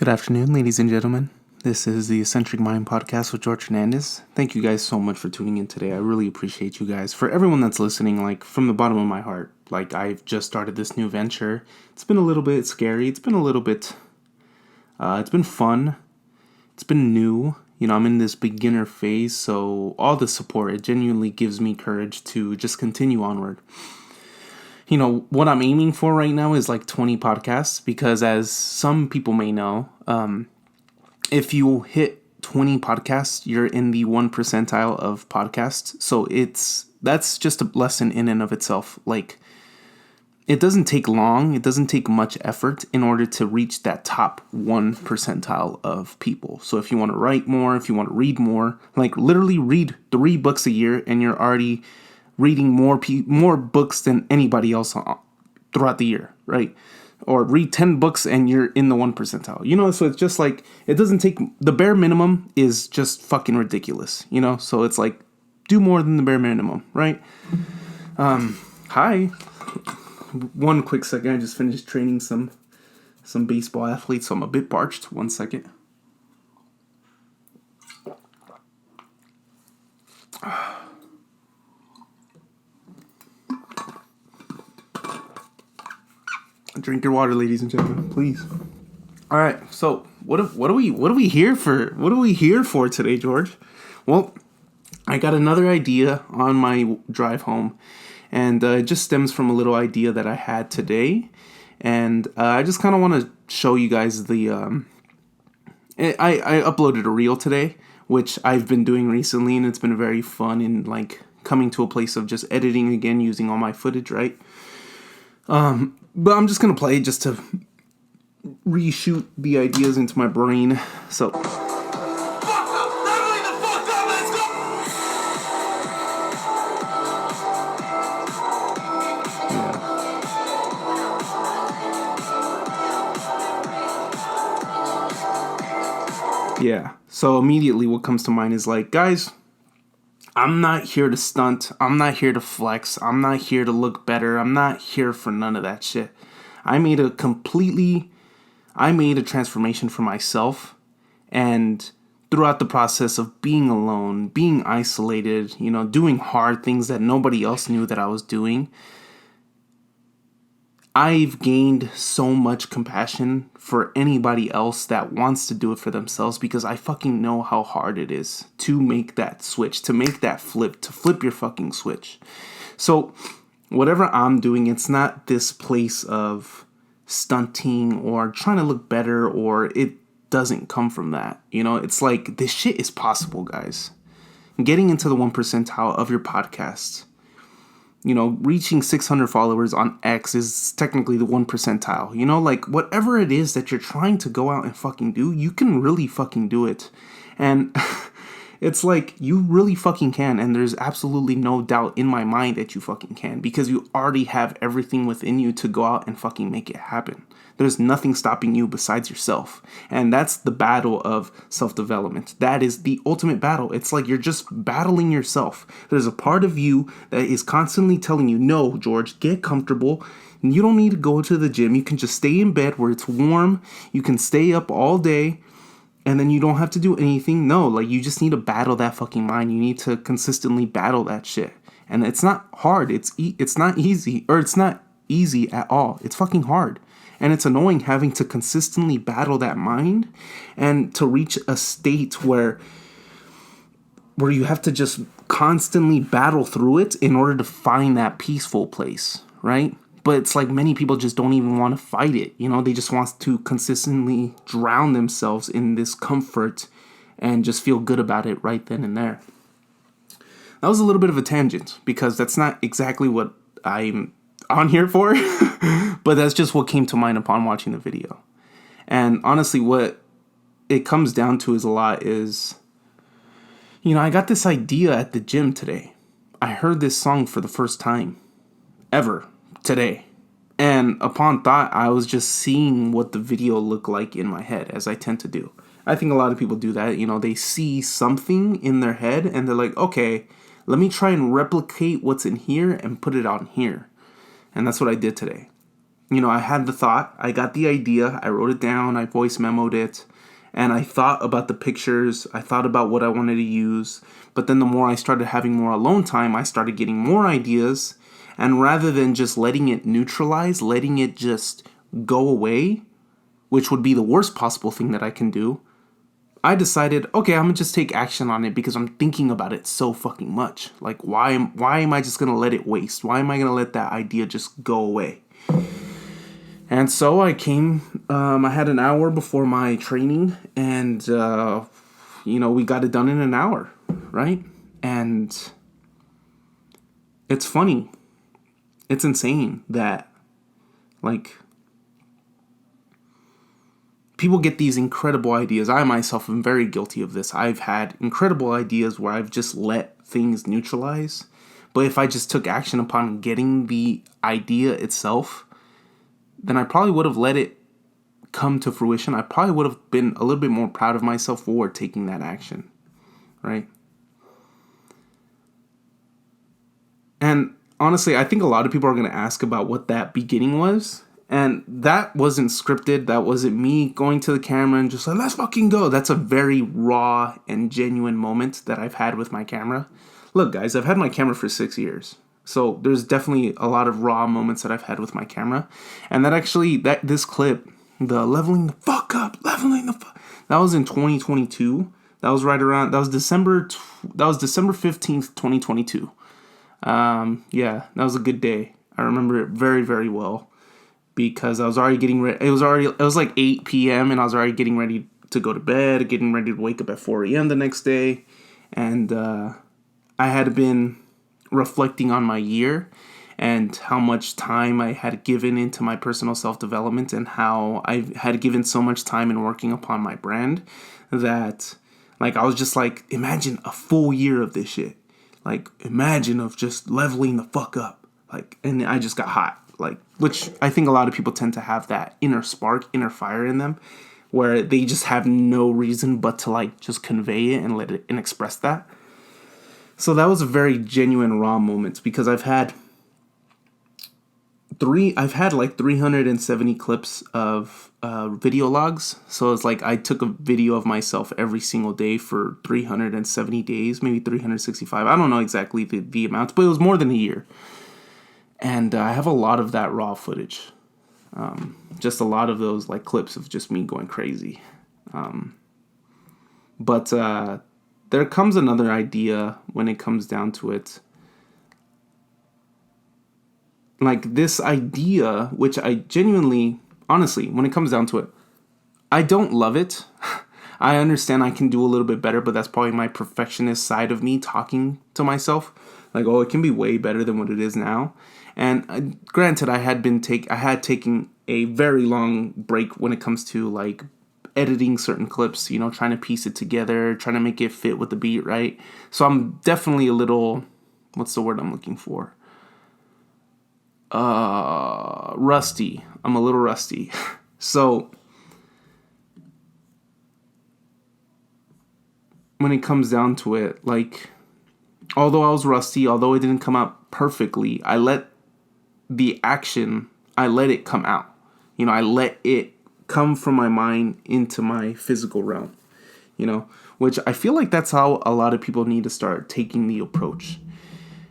Good afternoon, ladies and gentlemen. This is the Eccentric Mind Podcast with George Hernandez. Thank you guys so much for tuning in today. I really appreciate you guys. For everyone that's listening, from the bottom of my heart, I've just started this new venture. It's been a little bit scary. It's been a little bit, it's been fun. It's been new. I'm in this beginner phase, so all the support, it genuinely gives me courage to just continue onward. What I'm aiming for right now is 20 podcasts, because as some people may know, if you hit 20 podcasts, you're in the 1 percentile of podcasts. So that's just a lesson in and of itself. It doesn't take long. It doesn't take much effort in order to reach that top 1 percentile of people. So if you want to write more, if you want to read more, literally read 3 books a year and you're already reading more books than anybody else throughout the year, right? Or read 10 books and you're in the 1 percentile, so it's just it doesn't take, the bare minimum is just fucking ridiculous, so it's do more than the bare minimum, right? Hi. One quick second. I just finished training some baseball athletes, so I'm a bit parched. 1 second. Drink your water, ladies and gentlemen, please. All right. So what are we here for? What are we here for today, George? Well, I got another idea on my drive home, and it just stems from a little idea that I had today, and I just kind of want to show you guys the. I uploaded a reel today, which I've been doing recently, and it's been very fun in coming to a place of just editing again using all my footage, right? But I'm just going to play just to reshoot the ideas into my brain. So. Yeah. So immediately what comes to mind is guys, I'm not here to stunt. I'm not here to flex. I'm not here to look better. I'm not here for none of that shit. I made a transformation for myself, and throughout the process of being alone, being isolated, doing hard things that nobody else knew that I was doing, I've gained so much compassion for anybody else that wants to do it for themselves, because I fucking know how hard it is to make that switch, to make that flip, to flip your fucking switch. So whatever I'm doing, it's not this place of stunting or trying to look better, or it doesn't come from that. It's this shit is possible, guys. Getting into the 1 percentile of your podcast. Reaching 600 followers on X is technically the 1 percentile. Whatever it is that you're trying to go out and fucking do, you can really fucking do it. And it's you really fucking can. And there's absolutely no doubt in my mind that you fucking can, because you already have everything within you to go out and fucking make it happen. There's nothing stopping you besides yourself. And that's the battle of self-development. That is the ultimate battle. It's you're just battling yourself. There's a part of you that is constantly telling you, no, George, get comfortable. You don't need to go to the gym. You can just stay in bed where it's warm. You can stay up all day, and then you don't have to do anything. No, you just need to battle that fucking mind. You need to consistently battle that shit. And it's not hard. It's not easy, or it's not easy at all. It's fucking hard. And it's annoying having to consistently battle that mind and to reach a state where you have to just constantly battle through it in order to find that peaceful place, right? But it's many people just don't even want to fight it. They just want to consistently drown themselves in this comfort and just feel good about it right then and there. That was a little bit of a tangent, because that's not exactly what I'm on here for, but that's just what came to mind upon watching the video. And honestly, what it comes down to is I got this idea at the gym today. I heard this song for the first time ever today. And upon thought, I was just seeing what the video looked like in my head, as I tend to do. I think a lot of people do that. They see something in their head and they're okay, let me try and replicate what's in here and put it on here. And that's what I did today. I had the thought, I got the idea, I wrote it down, I voice memoed it, and I thought about the pictures, I thought about what I wanted to use. But then the more I started having more alone time, I started getting more ideas. And rather than just letting it neutralize, letting it just go away, which would be the worst possible thing that I can do, I decided, okay, I'm gonna just take action on it because I'm thinking about it so fucking much. Like, why am I just gonna let it waste? Why am I gonna let that idea just go away? And so I had an hour before my training, and, we got it done in an hour, right? And it's funny. It's insane that, like, people get these incredible ideas. I myself am very guilty of this. I've had incredible ideas where I've just let things neutralize. But if I just took action upon getting the idea itself, then I probably would have let it come to fruition. I probably would have been a little bit more proud of myself for taking that action, right? And honestly, I think a lot of people are going to ask about what that beginning was. And that wasn't scripted. That wasn't me going to the camera and just like, let's fucking go. That's a very raw and genuine moment that I've had with my camera. Look, guys, I've had my camera for 6 years. So there's definitely a lot of raw moments that I've had with my camera. And this clip, the leveling the fuck up, that was in 2022. That was December 15th, 2022. Yeah, that was a good day. I remember it very, very well because I was already getting ready. It was like 8 p.m. and I was already getting ready to go to bed, getting ready to wake up at 4 a.m. the next day. And, I had been reflecting on my year and how much time I had given into my personal self-development and how I had given so much time in working upon my brand that, like, I was just like, imagine a full year of this shit. Like, imagine of just leveling the fuck up. Like, and I just got hot. Like, which I think a lot of people tend to have that inner spark, inner fire in them, where they just have no reason but to, like, just convey it and let it and express that. So that was a very genuine raw moment because I've had like 370 clips of video logs. So it's like I took a video of myself every single day for 370 days, maybe 365. I don't know exactly the amount, but it was more than a year. And I have a lot of that raw footage. Just a lot of those like clips of just me going crazy. But there comes another idea when it comes down to it. Like this idea, which I genuinely, honestly, when it comes down to it, I don't love it. I understand I can do a little bit better, but that's probably my perfectionist side of me talking to myself. Like, oh, it can be way better than what it is now. And granted, I had taken a very long break when it comes to like editing certain clips, trying to piece it together, trying to make it fit with the beat, right? So I'm definitely a little, what's the word I'm looking for? Rusty. I'm a little rusty. So when it comes down to it, like, although I was rusty, although it didn't come out perfectly, I let it come out. I let it come from my mind into my physical realm, which I feel like that's how a lot of people need to start taking the approach.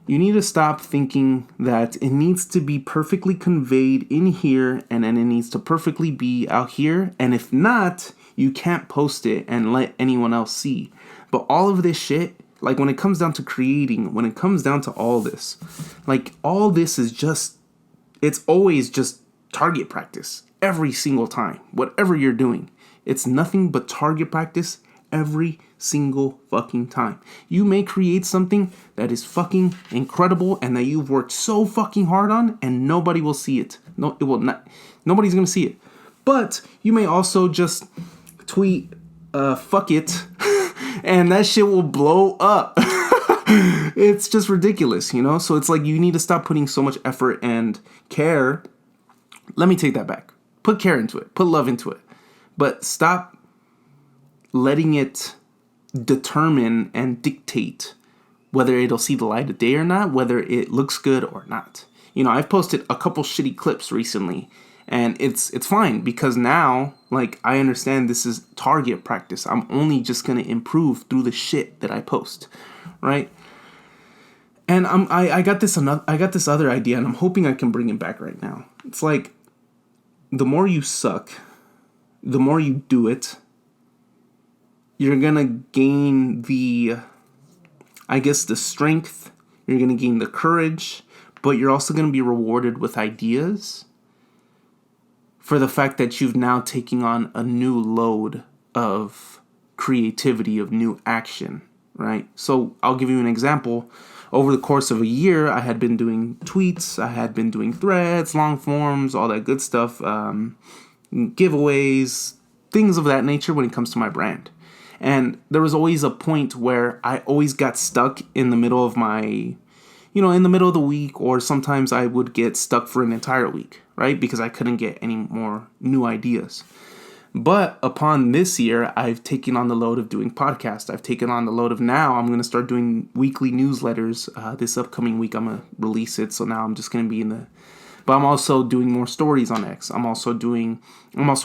You need to stop thinking that it needs to be perfectly conveyed in here and then it needs to perfectly be out here. And if not, you can't post it and let anyone else see. But all of this shit, like when it comes down to creating, when it comes down to all this, like all this is just, it's always just target practice every single time. Whatever you're doing, it's nothing but target practice every single fucking time. You may create something that is fucking incredible and that you've worked so fucking hard on and nobody will see it. No, it will not. Nobody's going to see it. But you may also just tweet, fuck it, and that shit will blow up. It's just ridiculous, So it's like you need to stop putting so much effort and care. Let me take that back. Put care into it. Put love into it. But stop letting it determine and dictate whether it'll see the light of day or not, whether it looks good or not. I've posted a couple shitty clips recently, and it's fine because now, like, I understand this is target practice. I'm only just gonna improve through the shit that I post, right? And I got this other idea, and I'm hoping I can bring it back right now. It's like, the more you suck, the more you do it, you're gonna gain the strength, you're gonna gain the courage, but you're also gonna be rewarded with ideas for the fact that you've now taken on a new load of creativity, of new action, right? So I'll give you an example. Over the course of a year, I had been doing tweets, I had been doing threads, long forms, all that good stuff, giveaways, things of that nature when it comes to my brand. And there was always a point where I always got stuck in the middle of in the middle of the week, or sometimes I would get stuck for an entire week, right? Because I couldn't get any more new ideas. But upon this year, I've taken on the load of doing podcasts. I've taken on the load of now I'm going to start doing weekly newsletters. This upcoming week, I'm going to release it. So now I'm just going to be but I'm also doing more stories on X. I'm also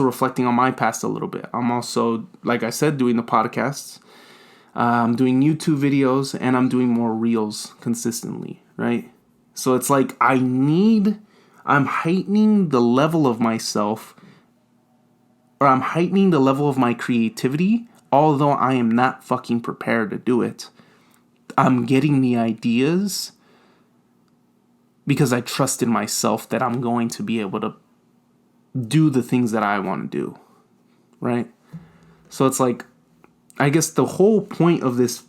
reflecting on my past a little bit. I'm also, like I said, doing the podcasts. I'm doing YouTube videos, and I'm doing more reels consistently, right? So it's like I'm heightening the level of myself, or I'm heightening the level of my creativity, although I am not fucking prepared to do it. I'm getting the ideas because I trust in myself that I'm going to be able to do the things that I want to do, right? So it's like, I guess the whole point of this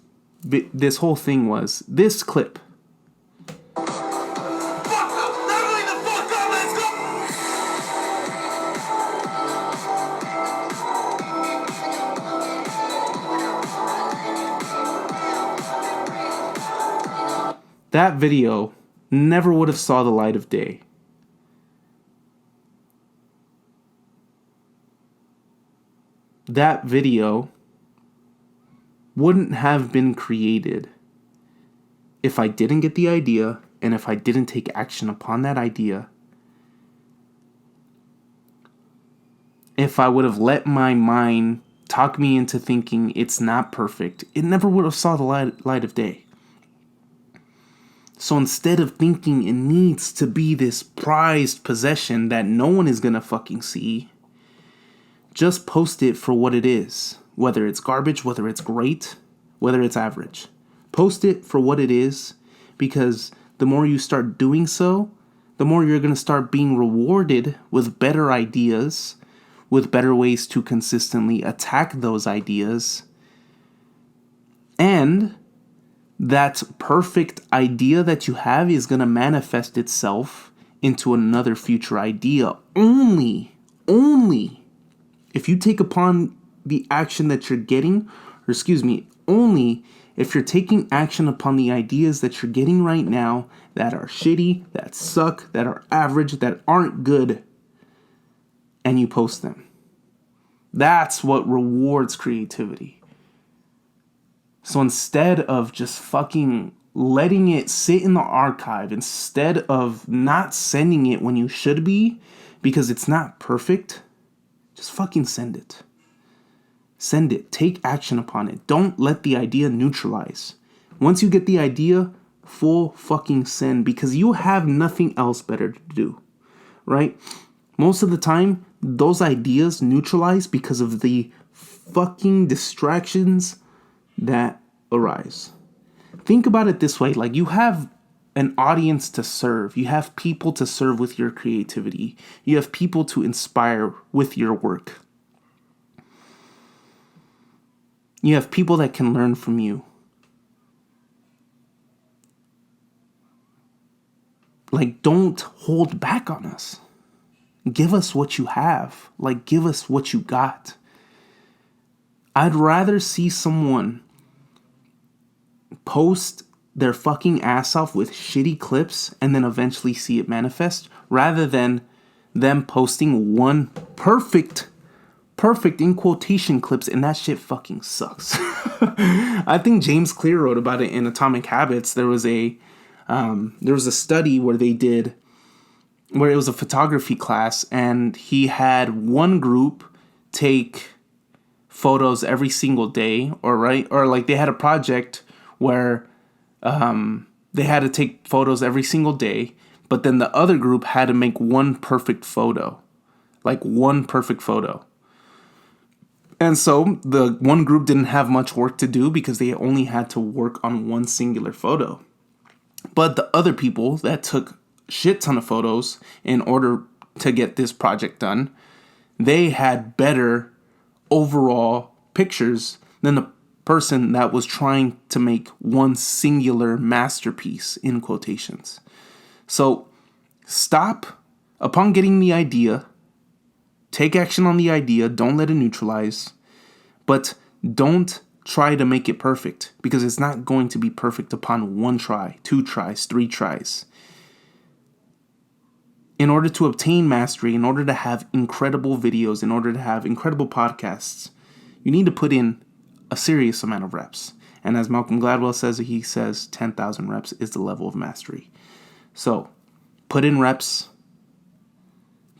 whole thing was this clip. That video never would have saw the light of day. That video wouldn't have been created if I didn't get the idea and if I didn't take action upon that idea. If I would have let my mind talk me into thinking it's not perfect, it never would have saw the light of day. So instead of thinking it needs to be this prized possession that no one is gonna fucking see, just post it for what it is. Whether it's garbage, whether it's great, whether it's average. Post it for what it is, because the more you start doing so, the more you're gonna start being rewarded with better ideas, with better ways to consistently attack those ideas. And that perfect idea that you have is going to manifest itself into another future idea only if you take upon the action that you're getting, only if you're taking action upon the ideas that you're getting right now that are shitty, that suck, that are average, that aren't good, and you post them. That's what rewards creativity. So instead of just fucking letting it sit in the archive, instead of not sending it when you should be, because it's not perfect, just fucking send it. Send it. Take action upon it. Don't let the idea neutralize. Once you get the idea, full fucking send, because you have nothing else better to do, right? Most of the time, those ideas neutralize because of the fucking distractions that arise. Think about it this way, like you have an audience to serve. You have people to serve with your creativity. You have people to inspire with your work. You have people that can learn from you. Like, don't hold back on us. Give us what you have. Like, give us what you got. I'd rather see someone post their fucking ass off with shitty clips and then eventually see it manifest, rather than them posting one perfect in quotation clips and that shit fucking sucks. I think James Clear wrote about it in Atomic Habits. There was a study where they did where it was a photography class, and he had one group take photos every single day, or like they had a project where they had to take photos every single day, but then the other group had to make one perfect photo. Like one perfect photo. And so the one group didn't have much work to do because they only had to work on one singular photo. But the other people that took shit ton of photos in order to get this project done, they had better overall pictures than the person that was trying to make one singular masterpiece, in quotations. So stop upon getting the idea. Take action on the idea. Don't let it neutralize. But don't try to make it perfect, because it's not going to be perfect upon one try, 2 tries, 3 tries. In order to obtain mastery, in order to have incredible videos, in order to have incredible podcasts, you need to put in a serious amount of reps. And as Malcolm Gladwell says, he says 10,000 reps is the level of mastery. So put in reps.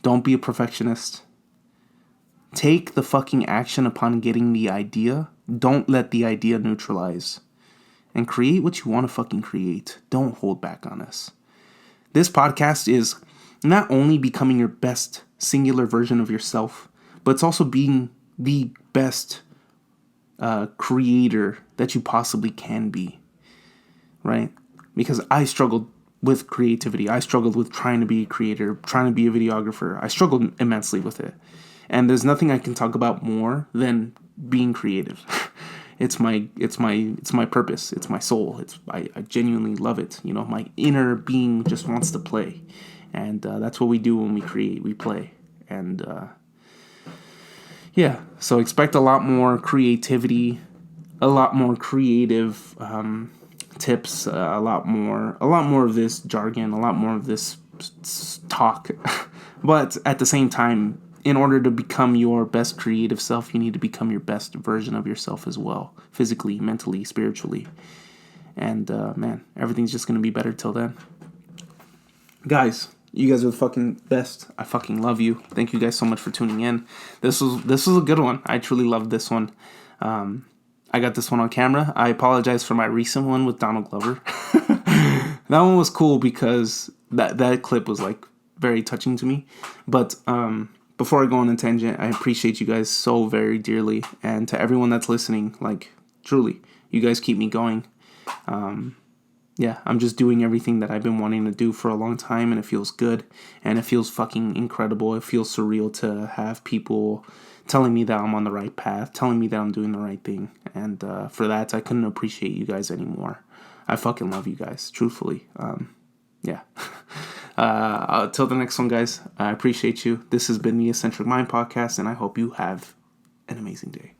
Don't be a perfectionist. Take the fucking action upon getting the idea. Don't let the idea neutralize. And create what you want to fucking create. Don't hold back on us. This podcast is not only becoming your best singular version of yourself, but it's also being the best creator that you possibly can be. Right? Because I struggled with creativity. I struggled with trying to be a creator, trying to be a videographer. I struggled immensely with it. And there's nothing I can talk about more than being creative. It's my purpose. It's my soul. I genuinely love it. You know, my inner being just wants to play, and that's what we do when we create. We play, and yeah. So expect a lot more creativity, a lot more creative tips, a lot more of this jargon, a lot more of this talk, but at the same time, in order to become your best creative self, you need to become your best version of yourself as well. Physically, mentally, spiritually. And, man, everything's just going to be better till then. Guys, you guys are the fucking best. I fucking love you. Thank you guys so much for tuning in. This was a good one. I truly loved this one. I got this one on camera. I apologize for my recent one with Donald Glover. That one was cool because that clip was, like, very touching to me. But, before I go on a tangent, I appreciate you guys so very dearly. And to everyone that's listening, like, truly, you guys keep me going. Yeah, I'm just doing everything that I've been wanting to do for a long time, and it feels good. And it feels fucking incredible. It feels surreal to have people telling me that I'm on the right path, telling me that I'm doing the right thing. And for that, I couldn't appreciate you guys anymore. I fucking love you guys, truthfully. Yeah. Till the next one, guys, I appreciate you. This has been the Eccentric Mind Podcast, and I hope you have an amazing day.